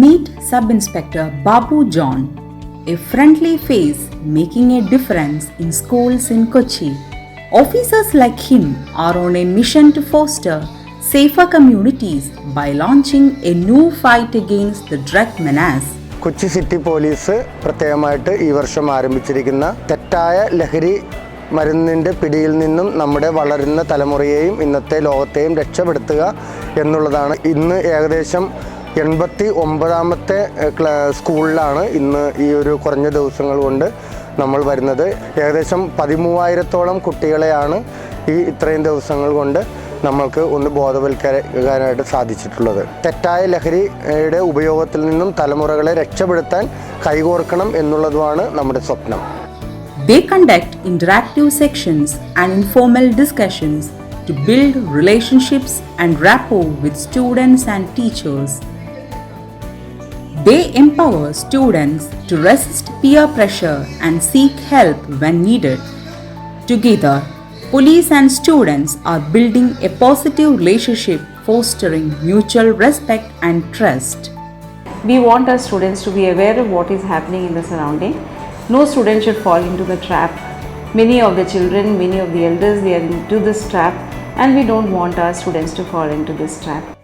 Meet Sub-Inspector Babu John, a friendly face making a difference in schools in Kochi. Officers like him are on a mission to foster safer communities by launching a new fight against the drug menace. Kochi city police പ്രത്യേകമായിട്ട് ഈ വർഷം ആരംഭിച്ചിരിക്കുന്ന തെറ്റായ ലഹരി മരുന്നിൻ്റെ പിടിയിൽ നിന്നും നമ്മുടെ വളരുന്ന തലമുറയെയും ഇന്നത്തെ ലോകത്തെയും രക്ഷപ്പെടുത്തുക എന്നുള്ളതാണ്. ഇന്ന് ഏകദേശം 89ാമത്തെ സ്കൂളിലാണ് ഇന്ന് ഈ ഒരു കുറഞ്ഞ ദിവസങ്ങൾ കൊണ്ട് നമ്മൾ വരുന്നത്. ഏകദേശം 13,000-ഓളം കുട്ടികളെയാണ് ഈ ഇത്രയും ദിവസങ്ങൾ കൊണ്ട് നമ്മൾക്ക് ഒന്ന് ബോധവൽക്കരിക്കാനായിട്ട് സാധിച്ചിട്ടുള്ളത്. തെറ്റായ ലഹരിയുടെ ഉപയോഗത്തിൽ നിന്നും തലമുറകളെ രക്ഷപ്പെടുത്താൻ കൈകോർക്കണം എന്നുള്ളതുമാണ് നമ്മുടെ സ്വപ്നം. They conduct interactive sections and informal discussions to build relationships and rapport with students and teachers. They empower students to resist peer pressure and seek help when needed. Together, police and students are building a positive relationship, fostering mutual respect and trust. We want our students to be aware of what is happening in the surrounding. No student should fall into the trap. Many of the children, many of the elders, they are into this trap, and we don't want our students to fall into this trap.